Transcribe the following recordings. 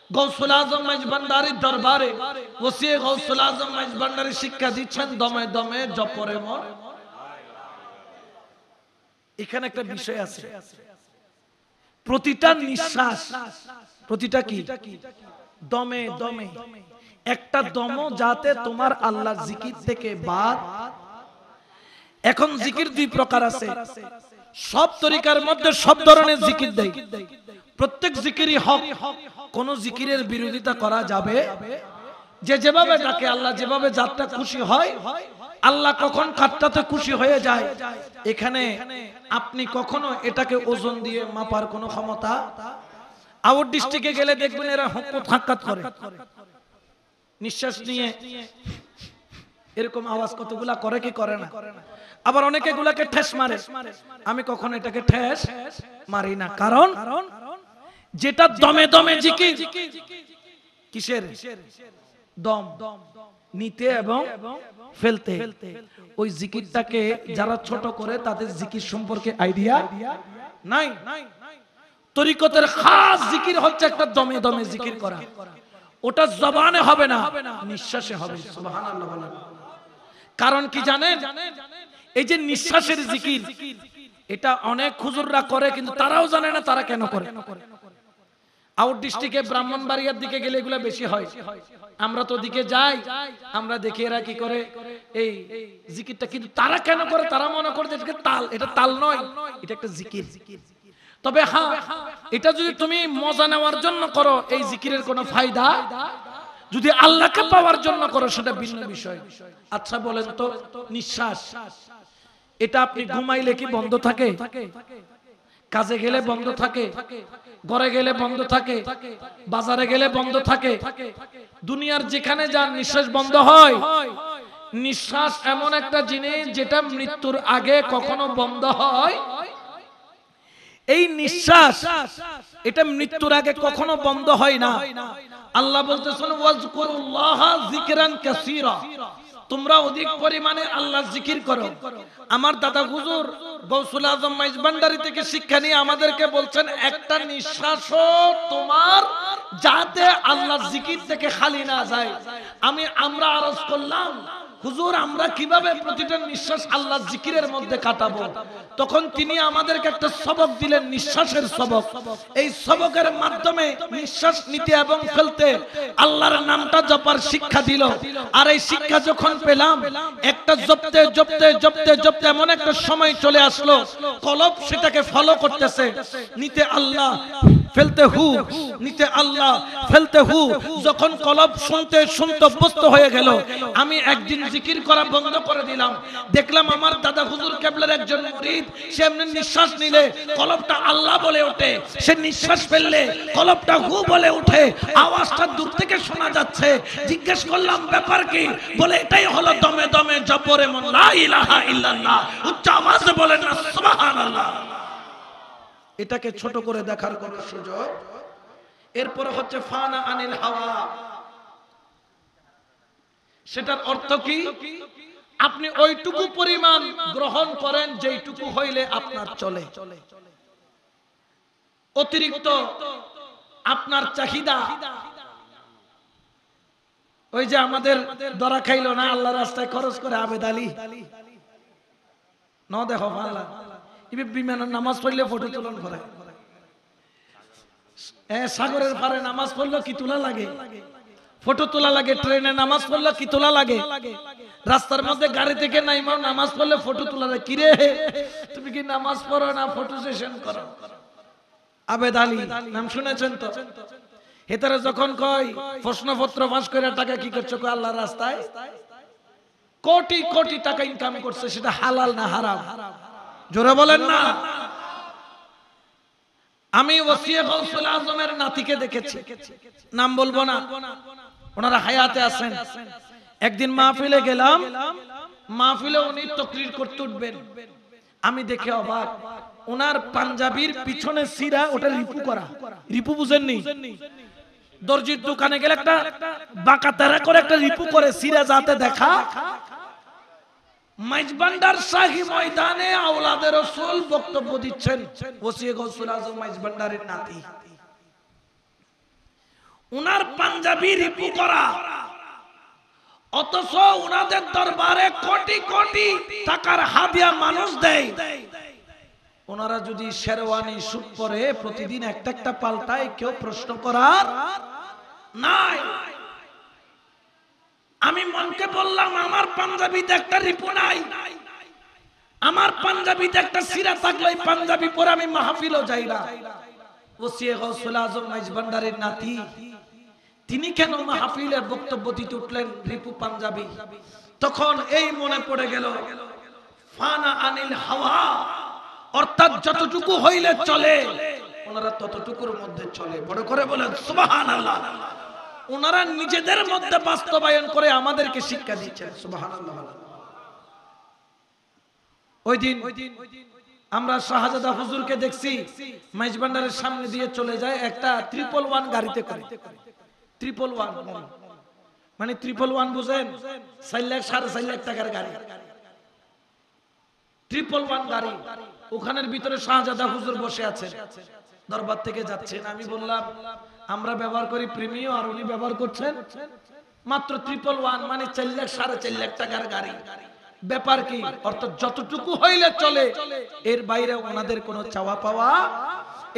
গৌসুল আজম মাইজভান্ডারীর দরবারে ওসিয়ে গৌসুল আজম মাইজভান্ডারী শিক্ষা দিচ্ছেন দমে দমে জপরে মর। এখানে একটা বিষয় আছে, প্রতিটা নিঃশ্বাস, প্রতিটা কি দমে দমে, একটা দম যাতে তোমার আল্লাহর জিকির থেকে বাদ। এখন জিকির দুই প্রকার আছে, সব তরিকার মধ্যে সব ধরনের জিকির দেয়, প্রত্যেক জিকিরই হক, কোন জিকিরের বিরোধিতা করা যাবে? যে যেভাবে ডাকে আল্লাহ যেভাবে যাত্রা খুশি হয়, আল্লাহ কখন কাটটাতে খুশি হয়ে যায়, এখানে আপনি কখনো এটাকে ওজন দিয়ে মাপার কোনো ক্ষমতা। আউট ডিস্ট্রিক্টে গেলে দেখবেন এরা হুকুত হাক্কাত করে, নিঃশ্বাস নিয়ে এরকম আওয়াজ কতগুলা করে কি করে না। আবার অনেকে এগুলাকে ঠেস মারে, আমি কখনো এটাকে ঠেস মারি না, কারণ যেটা দমে দমে জিকির, কিসের দম নিতে এবং ফেলতে, ওই জিকিরটাকে যারা ছোট করে তাদের জিকির সম্পর্কে আইডিয়া নাই। তরিকতের খাস জিকির হচ্ছে একটা দমে দমে জিকির করা, ওটা জবানে হবে না, নিঃশ্বাসে হবে। সুবহানাল্লাহ বলেন। কারণ কি জানেন, এই যে নিঃশ্বাসের জিকির, এটা অনেক হুজুররা করে কিন্তু তারাও জানে না তারা কেন করে। আউট ডিস্ট্রিক্টে ব্রাহ্মণবাড়িয়ার দিকে গেলে এগুলো বেশি হয়, আমরা তো দিকে যাই, আমরা দেখি এরা কি করে এই জিকিরটা, কিন্তু তারা কেন করে, তারা মনে করে যে এটা তাল, এটা তাল নয়, এটা একটা জিকির। তবে হ্যাঁ, এটা যদি তুমি মজা নেওয়ার জন্য করো এই জিকিরের কোনো ফায়দা, যদি আল্লাহকে পাওয়ার জন্য করো সেটা ভিন্ন বিষয়। আচ্ছা বলেন তো, নিঃশ্বাস এটা আপনি ঘুমাইলে কি বন্ধ থাকে? কাজে গেলে বন্ধ থাকে, ঘরে গেলে বন্ধ থাকে, বাজারে গেলে বন্ধ থাকে, দুনিয়ার যেখানে যান নিঃশ্বাস বন্ধ হয়। নিঃশ্বাস এমন একটা জিনিস যেটা মৃত্যুর আগে কখনো বন্ধ হয়। এই নিঃশ্বাস এটা মৃত্যুর আগে কখনো বন্ধ হয় না। আল্লাহ বলতেছেন ওয়াজকুরুল্লাহ যিকরান কাসীরা, তোমরা অধিক পরিমাণে আল্লাহর জিকির করো। আমার দাদা হুজুর গৌসুল আজম মাইজভান্ডারী থেকে শিক্ষা নিয়ে আমাদেরকে বলছেন, একটা নিঃশ্বাসও তোমার যাতে আল্লাহর জিকির থেকে খালি না যায়। আমরা আরজ করলাম, হুজুর আমরা কিভাবে প্রতিটা নিঃশ্বাস আল্লাহর জিকিরের মধ্যে কাটাবো? তখন তিনি আমাদেরকে একটা সবক দিলেন, নিঃশ্বাসের সবক। এই সবকের মাধ্যমে নিঃশ্বাস নিতে এবং ফেলতে আল্লাহর নামটা জপার শিক্ষা দিল। আর এই শিক্ষা যখন পেলাম, একটা জপতে জপতে জপতে জপতে এমন একটা সময় চলে আসলো, কলব সেটাকে ফলো করতেছে, নিতে আল্লাহ ফেলতে হু, নিতে আল্লাহ ফেলতে হু। যখন কলব শুনতে শুনতে অভ্যস্ত হয়ে গেল, আমি একদিন জিকির করা বন্ধ করে দিলাম। দেখলাম আমার দাদা হুজুর কেবলার একজন মুরিদ, সে এমনি নিঃশ্বাস নিলে কলবটা আল্লাহ বলে ওঠে, সে নিঃশ্বাস ফেললে কলবটা হু বলে ওঠে, আওয়াজটা দূর থেকে শোনা যাচ্ছে। জিজ্ঞেস করলাম ব্যাপার কি? বলে এটাই হলো দমে দমে জপরে মন লা ইলাহা ইল্লাল্লাহ। উচ্চ আওয়াজে বলেন না সুবহানাল্লাহ। এটাকে ছোট করে দেখার কোনো সুযোগ। এরপর হচ্ছে ফানা আনিল হাওয়া, সেটার অর্থ কি? আপনি ওইটুকু পরিমাণ গ্রহণ করেন যেইটুকু হইলে আপনার চলে, অতিরিক্ত আপনার চাহিদা। ওই যে আমাদের ধরা খাইলো না আল্লাহ রাস্তায় খরচ করে আবেদ আলী, ন দেখো ভালো বিমানের নামাজ পড়লে ফটো তোলন করে, সাগরের পারে নামাজ পড়লো কি তোলা লাগে, ফটো তোলা লাগে, ট্রেনে নামাজ পড়লো কি তোলা লাগে, রাস্তার মধ্যে গাড়ি থেকে নাইমাও নামাজ পড়লে ফটো তোলা লাগে। কিরে তুমি কি নামাজ পড়ো না ফটো সেশন করো? আবেদ আলী নাম শুনেছেন তো? হেতারে যখন কয় প্রশ্নপত্র ফাঁস করে টাকা কি করছো, আল্লাহর রাস্তায় কোটি কোটি টাকা ইনকাম করছে, সেটা হালাল না হারাম? জোরে বলেন না। আমি ওসিয়ে গৌসুল আজমের নাতিকে দেখেছি, নাম বলবো না, ওনারা হায়াতে আছেন। একদিন মাহফিলে গেলাম, মাহফিলে উনি তাকরীর করতে উঠবেন, আমি দেখে অবাক, ওনার পাঞ্জাবির পিছনে সিরা ওটা রিপু করা। রিপু বুঝেননি? দর্জির দোকানে গেলে একটা বাঁকা তেরা করে একটা রিপু করে সিরা যাতে দেখা। মাইজভান্ডার শাহী ময়দানে আওলাদে রাসূল বক্তব্য দিচ্ছেন, ওসিয়ে গৌসুল আজম মাইজভান্ডারের নাতি। উনার পাঞ্জাবি রিপু করা, অথচ উনাদের দরবারে কোটি কোটি টাকার হাদিয়া মানুষ দেয়। ওনারা যদি শেরওয়ানি স্যুট পরে প্রতিদিন একটা একটা পাল্টায়, কেউ প্রশ্ন করার নাই। আমি মনকে বললাম, আমার পাঞ্জাবিতে একটা রিপু নাই, আমার পাঞ্জাবিতে একটা সিরা থাকলে পাঞ্জাবি পরে আমি মাহফিলও যাই না। ওসিয়ে গৌসুল আজম মাইজ ভান্ডারীর নাতি, তিনি কেন মাহফিলের বক্তব্য দিতে উঠলেন রিপু পাঞ্জাবি? তখন এই মনে পড়ে গেল, ফানা আনিল হাওয়া, অর্থাৎ যতটুকু হইলে চলে ওনারা ততটুকুর মধ্যে চলে। বড় করে বলেন সুবহানাল্লাহ। ওনারা নিজেদের মধ্যে বাস্তবায়ন করে আমাদেরকে শিক্ষা দিচ্ছেন। সুবহানাল্লাহ। ওই দিন আমরা শাহজাদা হুজুরকে দেখছি মাইজ ভান্ডারের সামনে দিয়ে চলে যায় একটা 111 গাড়িতে করে। 111 মানে 111 বুঝেন? 4 লাখ 4.5 লাখ টাকার গাড়ি, 111 গাড়ি। ওখানের ভিতরে শাহজাদা হুজুর বসে আছেন, দরবার থেকে যাচ্ছেন। আমি বললাম, আমরা ব্যবহার করি প্রিমিয়াম, আর উনি ব্যবহার করছেন মাত্র 111, মানে 4 লাখ 4.5 লাখ টাকার গাড়ি। ব্যাপার কি? অর্থাৎ যতটুকু হইলে চলে, এর বাইরে ওনাদের কোনো চাওয়া পাওয়া।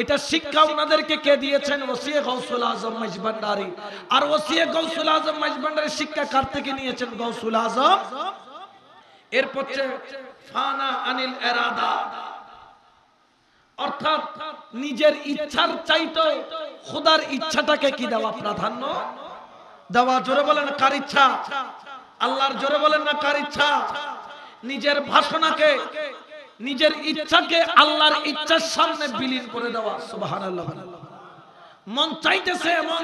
এটা শিক্ষা ওনাদেরকে কে দিয়েছেন? ওসিয়ে গৌসুল আজম মাইজ ভান্ডারী। আর ওসিয়ে গৌসুল আজম মাইজ ভান্ডারীর শিক্ষা কার থেকে নিয়েছেন? গৌসুল আজম। এরপর ফানা আনিল ইরাদা, অর্থাৎ নিজের ইচ্ছার চাইতে খোদার ইচ্ছাটাকে কি দেওয়া? প্রাধান্য দেওয়া। জোরে বলেন কার ইচ্ছা? আল্লাহর। জোরে বলেন না কার ইচ্ছা? নিজের ভাষণাকে, নিজের ইচ্ছাকে আল্লাহর ইচ্ছার সামনে বিলীন করে দেওয়া। সুবহানাল্লাহ। মন চাইতেছে এমন,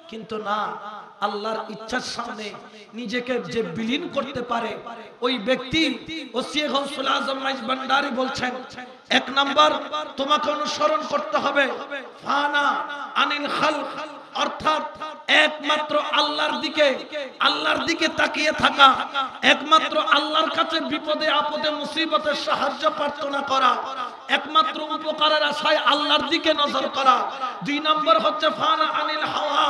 কিন্তু না, আল্লাহর ইচ্ছার সামনে নিজেকে যে বিলীন করতে পারে ওই ব্যক্তি। ওসিয়ে গৌসুল আজম মাইজ ভান্ডারী বলছেন, 1 নাম্বার তোমাকে অনুসরণ করতে হবে ফানা আনিল খালক, অর্থাৎ একমাত্র আল্লাহর দিকে তাকিয়ে থাকা, একমাত্র আল্লাহর কাছে বিপদে আপদে মুসিবতে সাহায্য প্রার্থনা করা, একমাত্র উপকারের আশায় আল্লাহর দিকে নজর করা। 2 নম্বর হচ্ছে ফানা আনিল হাওয়া,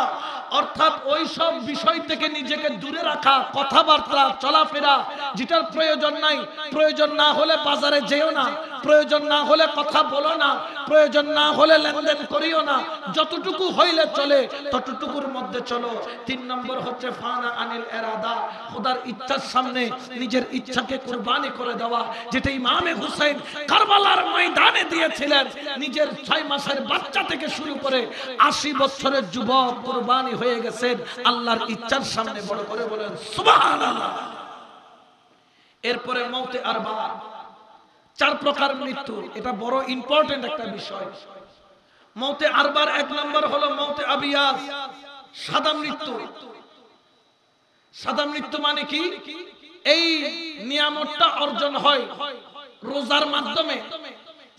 অর্থাৎ ওই সব বিষয় থেকে নিজেকে দূরে রাখা, কথাবার্তা চলাফেরা যেটার প্রয়োজন নাই, প্রয়োজন না হলে বাজারে যেও না, প্রয়োজন না হলে কথা বলো না, প্রয়োজন না হলে লেনদেন করিও না, যতটুকু হইলে চলে ততটুকুর মধ্যে চলো। 3 নম্বর হচ্ছে ফানা আনিল ইরাদা, খোদার ইচ্ছার সামনে নিজের ইচ্ছাকে কুরবানি করে দেওয়া, যেটা ইমামে হুসাইন কারবালার ময়দানে দিয়েছিলেন। নিজের 6 মাসের বাচ্চা থেকে শুরু করে 80 বছরের যুবক কুরবানি হয়ে গেছেন আল্লাহর ইচ্ছার সামনে। বড় করে বলেন সুবহানাল্লাহ। এরপরে মওতে আরবা, 4 প্রকার মৃত্যু। এটা বড় ইম্পর্টেন্ট একটা বিষয়। মওতে আরবার 1 নম্বর হলো মওতে আবিয়াস, সাদা মৃত্যু। সাদা মৃত্যু মানে কি? এই নিয়ামতটা অর্জন হয় রোজার মাধ্যমে,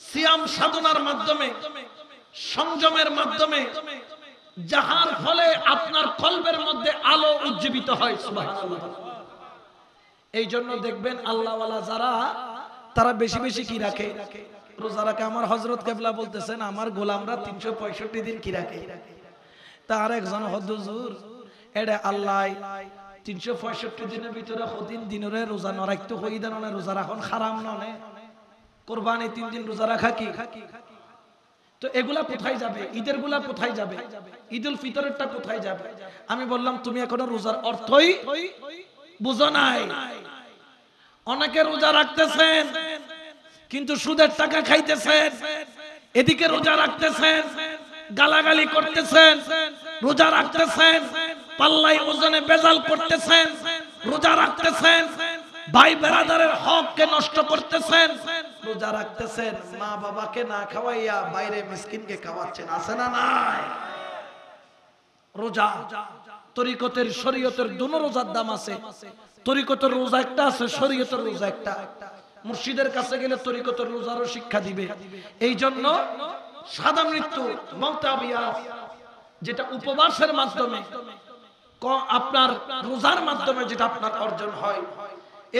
সিয়াম সাধনার মাধ্যমে, সংযমের মাধ্যমে, যাহার ফলে আপনার কলবের মধ্যে আলো উজ্জীবিত হয়। সুবহানাল্লাহ। এই জন্য দেখবেন আল্লাহওয়ালা যারা, তারা বেশি বেশি কি রাখে? রোজা রাখে। আমার হযরত কেবলা বলতেছেন, আমার গোলামরা 365 দিন কি রাখে। তার একজন হুজুর, এটা আল্লাহ 365 দিনের ভিতরে কদিন দিনরে রোজা ন রাখতে হই দেন না, রোজা রাখন হারাম নয়, কুরবানি 3 দিন রোজা রাখা কি? তো এগুলা কোথায় যাবে? ঈদের গুলা কোথায় যাবে? ঈদুল ফিতরেরটা কোথায় যাবে? আমি বললাম, তুমি এখনো রোজার অর্থই বুঝো নাই। অনেকে রোজা রাখতেছেন কিন্তু সুদের টাকা খাইতেছেন, এদিকে রোজা রাখতেছেন গালাগালি করতেছেন, রোজা রাখতেছেন পাল্লাই ওজনে বেজাল করতেছেন, রোজা রাখতেছেন ভাই বেরাদারের হককে নষ্ট করতেছেন, রোজা রাখতেছেন মা বাবাকে না খাওয়াইয়া বাইরে মিসকিনকে খাওয়াচ্ছেন। আছে না নাই? রোজা তরিকতের শরীয়তের দুনো রোজার দাম আছে। তরিকতের রোজা একটা আছে, শরীয়তের রোজা একটা। মুর্শিদের কাছে গেলে তরিকতের রোজারও শিক্ষা দিবে। এই জন্য সাদা মৃত্যু মওতে আবিয়াস, যেটা উপবাসের মাধ্যমে, আপনার রোজার মাধ্যমে যেটা আপনার অর্জন হয়।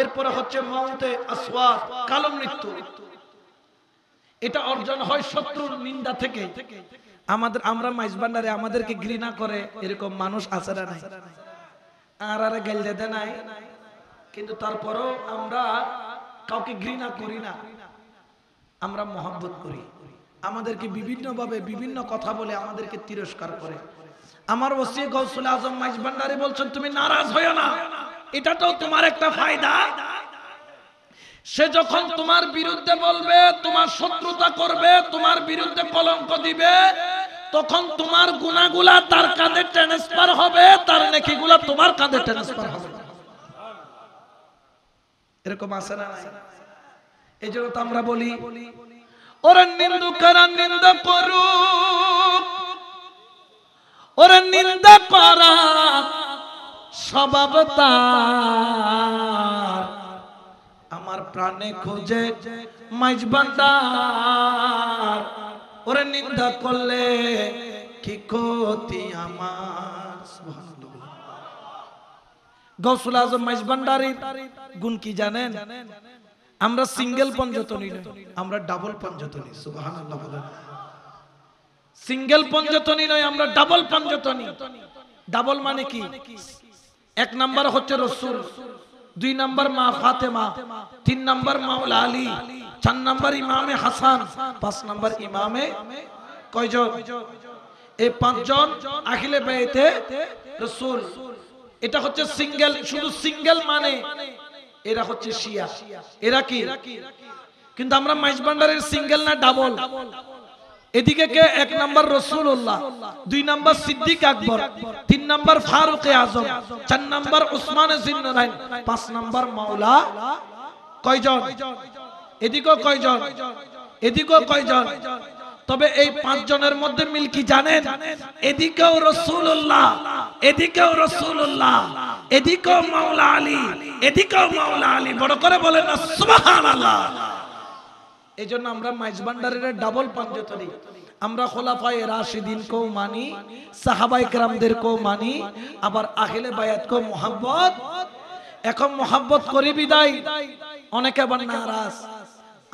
এরপরে হচ্ছে মওতে আসওয়াদ, কালো মৃত্যু। এটা অর্জন হয় শত্রুর নিন্দা থেকে, আমরা মাইজ ভান্ডারে আমাদেরকে ঘৃণা করে এরকম মানুষ আছে না নাই? আর গাল দিতে নাই, কিন্তু তারপরও আমরা কাউকে ঘৃণা করি না, আমরা মহব্বত করি। আমাদেরকে বিভিন্ন ভাবে বিভিন্ন কথা বলে আমাদেরকে তিরস্কার করে। আমার ওসি গৌসুল আজম মাইজ ভান্ডারী বলছেন, তুমি নারাজ হয়ো না, এটাটাও তোমার একটা ফায়দা। সে যখন তোমার বিরুদ্ধে বলবে, তোমার শত্রুতা করবে, তোমার বিরুদ্ধে কলঙ্ক দিবে, তখন তোমার গুনাহগুলা তার কাঁধে ট্রান্সফার হবে, তার নেকিগুলা তোমার কাঁধে ট্রান্সফার হবে। এরকম আছে না? এই জন্য তো আমরা বলি, ওরা নিন্দুকেরা নিন্দা করুক, ওরা নিন্দা করা স্বভাব তার, আমার প্রাণে খোঁজে মাইজ ভান্ডার, ওরে নিন্দা করলে কি ক্ষতি আমার। গৌসুল আজম মাইজ ভান্ডারীর গুণ কি জানেন? আমরা সিঙ্গেল পঞ্জতনী নই, আমরা ডাবল পঞ্জতনী। সুবহানাল্লাহ বলেন। সিঙ্গেল পঞ্জতনী নয়, আমরা ডাবল পঞ্জতনী। ডাবল মানে কি? এক নাম্বার হচ্ছে রাসূল, দুই নাম্বার মা ফাতেমা, তিন নাম্বার মাওলা আলী, চার নাম্বার ইমামে হাসান, পাঁচ নাম্বার ইমামে কয়জন? এই পাঁচজন আখিলে বাইতে রাসূল। এটা হচ্ছে সিঙ্গেল। শুধু সিঙ্গেল মানে এরা হচ্ছে শিয়া, এরা কি? কিন্তু আমরা মাইজ ভান্ডারের সিঙ্গেল না ডাবল। এদিকে কে? এক নাম্বার রাসূলুল্লাহ, দুই নাম্বার সিদ্দিক আকবর, তিন নাম্বার ফারুক আজম, চার নাম্বার উসমানে জিন্নুরাইন, পাঁচ নাম্বার মাওলা কয়জন? এদিকেও কয়জন? এদিকেও কয়জন? তবে এই পাঁচ জনের মধ্যে মিল কি জানেন? এদিকেও রাসূলুল্লাহ, এদিকেও রাসূলুল্লাহ, এদিকেও মাওলা আলী, এদিকেও মাওলা আলী। বড় করে বলেন না সুবহানাল্লাহ। এজন্য আমরা মাইজ ভান্ডারীর ডাবল পঞ্জতনী। আমরা খোলাফায়ে রাশিদিনকেও মানি, সাহাবায়ে কেরামদেরকেও মানি, আবার আহলে বায়াতকেও মহব্বত। এখন মহব্বত করি বিদায় অনেকে আবার নারাজ।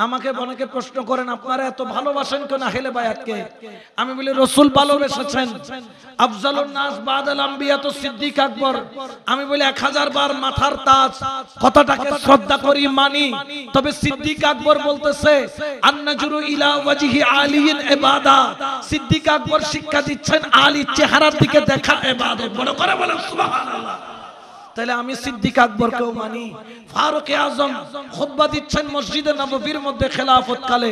আমাকে অনেকে প্রশ্ন করেন, আপনারা এত ভালোবাসেন কেন আহলে বায়াতকে? আমি বলি, রাসূল ভালোবেসেছেন। আফজালুন নাস বাদাল আম্বিয়া তো সিদ্দিক আকবর। আমি বলি 1000 বার মাথার তাজ কথাটাকে শ্রদ্ধা করি, মানি। তবে সিদ্দিক আকবর বলতেছে আন-নাজরু ইলা ওয়াজহি আলিয়িন ইবাদা। সিদ্দিক আকবর শিক্ষা দিচ্ছেন আলী চেহারার দিকে দেখা ইবাদত। বড় করে বলেন সুবহানাল্লাহ। তাহলে আমি সিদ্দিক আকবরকেও মানি। ফারুক আজম খুতবা দিচ্ছেন মসজিদে নববীর মধ্যে খেলাফত কালে,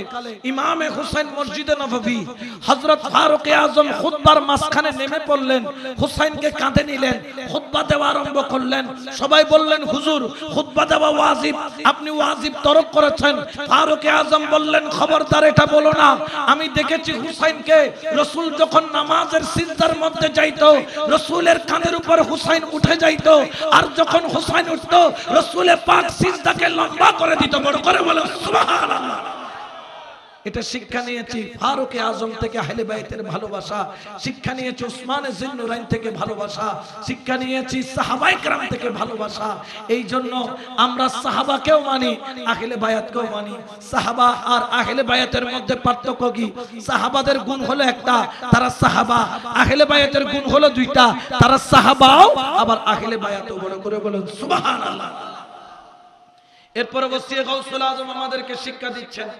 ইমামে হুসাইন মসজিদে নববী। হযরত ফারুক আজম খুতবার মাঝখানে নেমে পড়লেন, হুসাইনকে কাঁধে নিলেন, খুতবা দেওয়া আরম্ভ করলেন। সবাই বললেন, হুজুর খুতবা দেওয়া ওয়াজিব, আপনি ওয়াজিব তরক করেছেন। ফারুক আজম বললেন, খবরদার এটা বলো না। আমি দেখেছি হুসাইনকে, রাসূল যখন নামাজের সিজদার মধ্যে যাইতো, রাসূলের কাঁধের উপর হুসাইন উঠে যাইতো, আর যখন হুসাইন উঠতো রাসূলের পাক সিজদাকে লম্বা করে দিত। বড় করে বলো সুবহানাল্লাহ। এটা শিক্ষা নিয়েছি ফারুক আজম থেকে আহলে বাইতের ভালোবাসা, শিক্ষা নিয়েছি উসমানে জিন্নুরাইন থেকে ভালোবাসা, শিক্ষা নিয়েছি সাহাবায়ে কেরাম থেকে ভালোবাসা। এই জন্য আমরা সাহাবাকেও মানি, আহলে বায়াতকেও মানি। সাহাবা আর আহলে বায়াতের মধ্যে পার্থক্য কি? সাহাবাদের গুণ হলো একটা, তারা সাহাবা। আহলে বায়াতের গুণ হলো দুইটা, তারা সাহাবাও আবার আহলে বায়াতও। বড় করে বলেন সুবহানাল্লাহ। এরপরে ওসিয়ে গাউসুল আজম আমাদেরকে শিক্ষা দিচ্ছেন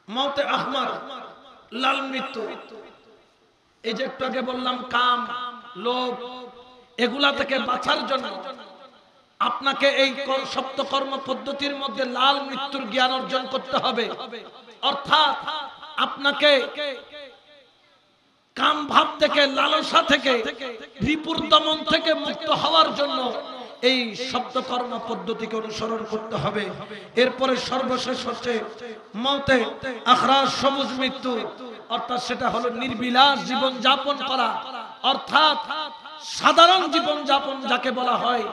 মওতে আহমর, লাল মৃত্যু। এই যে একটু আগে বললাম কাম, লোভ, এগুলা থেকে বাঁচার জন্য আপনাকে এই সপ্ত কর্ম পদ্ধতির মধ্যে লাল মৃত্যুর জ্ঞান অর্জন করতে হবে। অর্থাৎ আপনাকে কাম ভাব থেকে, লালসা থেকে, রিপুর দমন থেকে মুক্ত হওয়ার জন্য এই সপ্ত কর্ম পদ্ধতিকে অনুসরণ করতে হবে। এরপরে সর্বশেষ হচ্ছে মওতে আখরাজ, সবুজ মৃত্যু। অর্থাৎ সেটা হলো নির্বিলাস জীবন যাপন করা, অর্থাৎ সাধারণ জীবন যাপন যাকে বলা হয়।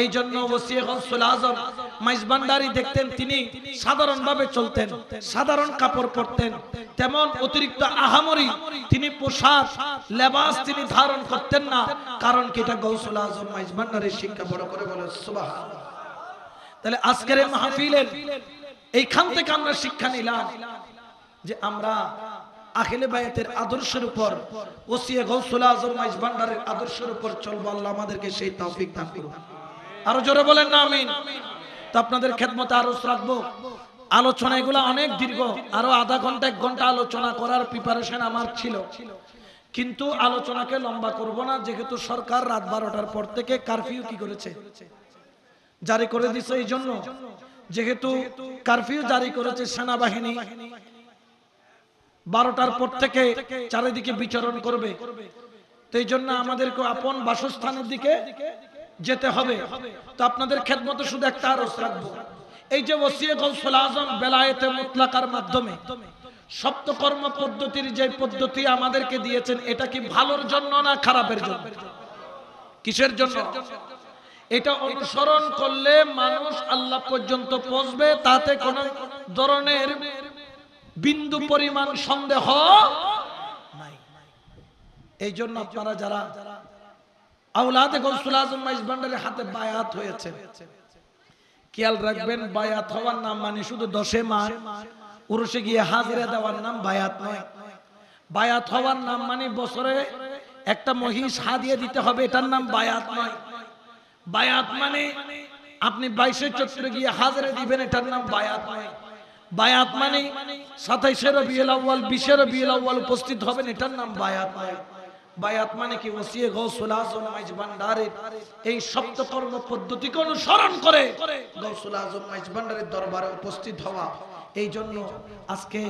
এই জন্য ওসিয়ে গাউসুল আজম মাইজ ভান্ডারী দেখতেন তিনি সাধারণ ভাবে চলতেন, সাধারণ কাপড় পরতেন, তেমন অতিরিক্ত আহামরি তিনি পোশাক লেবাস তিনি ধারণ করতেন না। কারণ কি? এটা গাউসুল আজম মাইজ ভান্ডারীর শিক্ষা। বড় করে বলেন সুবহানাল্লাহ। তাহলে আজকের এই মাহফিলের এইখান থেকে আমরা শিক্ষা নিলাম যে আমরা আহলে বায়াতের আদর্শের উপর, ওসিয়ে গৌসুল আজম মাইজ ভান্ডারের আদর্শের উপর চলবো। আল্লাহ আমাদেরকে সেই তৌফিক দান করুন। আরো জোরে বলেন না আমিন। তো আপনাদের খেদমতে আরো রাখবো। আলোচনা এগুলো অনেক দীর্ঘ, আরো আধা ঘন্টা 1 ঘন্টা আলোচনা করার প্রিপারেশন আমার ছিল, কিন্তু আলোচনাকে লম্বা করব না, যেহেতু সরকার রাত 12টার পর থেকে কারফিউ কি করেছে, জারি করে দিয়েছে। এই জন্য যেহেতু কারফিউ জারি করেছে সেনাবাহিনী, 12টার পর থেকে চারিদিকে বিচরণ করবে। তো এই জন্য আমাদেরকে আপন বাসস্থানের দিকে যেতে হবে। তো আপনাদের খেদমতে শুধু একটা আরজ রাখবো, এই যে ওসিয়ে গৌসুল আজম বেলায়েতে মুতলাকার মাধ্যমে সপ্তকর্ম পদ্ধতির যে পদ্ধতি আমাদেরকে দিয়েছেন, এটা কি ভালোর জন্য না খারাপের জন্য? কিসের জন্য? এটা অনুসরণ করলে মানুষ আল্লাহ পর্যন্ত পৌঁছবে, তাতে কোনো ধরনের বিন্দু পরিমাণ সন্দেহ নাই। এই জন্য আপনারা যারা আওলাদে গৌসুল আজম মাইজ ভান্ডারের হাতে বায়াত হয়েছে, খেয়াল রাখবেন, বায়াত হওয়ার নাম মানে শুধু 10 মাস উরুসে গিয়ে হাজিরা দেওয়ার নাম বায়াত নয়। বায়াত হওয়ার নাম মানে বছরে একটা মহিষ হাদিয়া দিতে হবে, এটার নাম বায়াত নয়। বায়াত মানে আপনি 22শে চৈত্র গিয়ে হাজিরা দিবেন, এটার নাম বায়াত নয়। বায়াত মানে 27শে রবিউল আউয়াল 20শে রবিউল আউয়াল উপস্থিত হবেন, এটার নাম বায়াত নয়। বায়াত মানে কি? ওসিয়ে গৌসুল আজম মাইজ ভান্ডারের এই সপ্তকর্ম পদ্ধতিকে অনুসরণ করে গৌসুল আজম মাইজ ভান্ডারের দরবারে উপস্থিত হওয়া। এই জন্য আজকে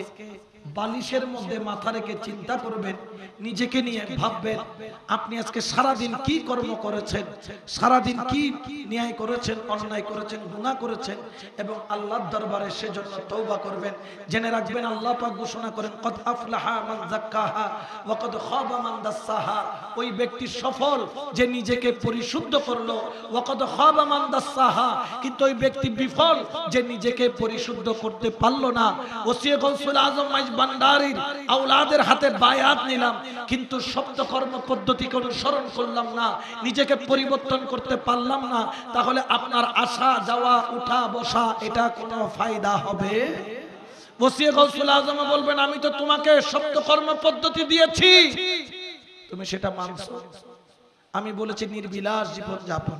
বালিশের মধ্যে মাথা রেখে চিন্তা করবেন, নিজেকে নিয়ে ভাববেন, আপনি আজকে সারাদিন কি কর্ম করেছেন, সারাদিন কি ন্যায় করেছেন, অন্যায় করেছেন, গুনাহ করেছেন, এবং আল্লাহর দরবারে সেজন্য তওবা করবেন। জেনে রাখবেন, আল্লাহ পাক ঘোষণা করেন, কদ আফলাহা মান যাক্কাহা ওয়া কদ খাবা মান দাসসাহা। ওই ব্যক্তি সফল যে নিজেকে পরিশুদ্ধ করলো, ওয়া কদ খাবা মান দাসসাহা, কিন্তু ওই ব্যক্তি বিফল যে নিজেকে পরিশুদ্ধ করতে পারলো না। ওসিয়ে গৌসুল আজম মাইজ ভান্ডারীর আওলাদের হাতে বায়াত নিলাম, কিন্তু সপ্তকর্ম পদ্ধতিকে অনুসরণ করলাম না, নিজেকে পরিবর্তন করতে পারলাম না, তাহলে আপনার আসা যাওয়া উঠা বসা এটা কোনো ফায়দা হবে? ওসিয়ে গৌসুল আজম বলবেন, আমি তো তোমাকে সপ্তকর্ম পদ্ধতি দিয়েছি, তুমি সেটা মানছো। আমি বলেছি নির্বিলাস জীবন যাপন,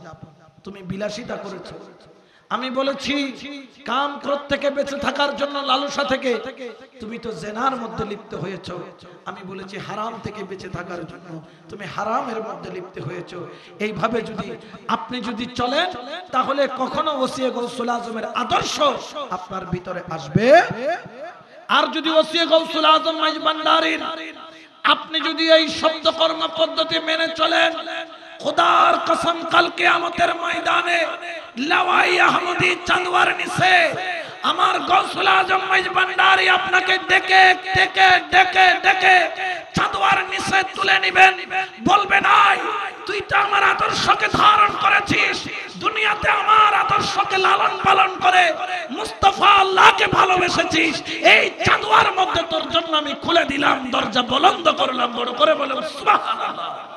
তুমি বিলাসিতা করেছো। আমি বলেছি কাম ক্রোধ থেকে বেঁচে থাকার জন্য, লালসা থেকে, তুমি তো জেনার মধ্যে লিপ্ত হয়েছো। আমি বলেছি হারাম থেকে বেঁচে থাকার জন্য, তুমি হারামের মধ্যে লিপ্ত হয়েছো। এইভাবে যদি আপনি চলেন, তাহলে কখনো ওসিয়ে গৌসুল আজমের আদর্শ আপনার ভিতরে আসবে। আর যদি ওসিয়ে গৌসুল আজম মাইজ ভান্ডারীর আপনি যদি এই শব্দকর্ম পদ্ধতি মেনে চলেন, খোদার কসম কাল কিয়ামতের ময়দানে লাওয়াই আহমদি চাঁদওয়ার নিচে আমার গৌসুল আজম মাইজ ভান্ডারী আপনাকে ডেকে ডেকে ডেকে ডেকে চাঁদওয়ার নিচে তুলে নেবেন, বলবেন, আয় তুই তো আমার আদর্শকে ধারণ করেছিস, দুনিয়াতে আমার আদর্শকে লালন পালন করে মুস্তাফা আল্লাহকে ভালোবেসেছিস, এই চাঁদওয়ার মধ্যে তোর জন্য আমি খুলে দিলাম দরজা, বুলন্দ করলাম, বড় করে বললাম সুবহানাল্লাহ।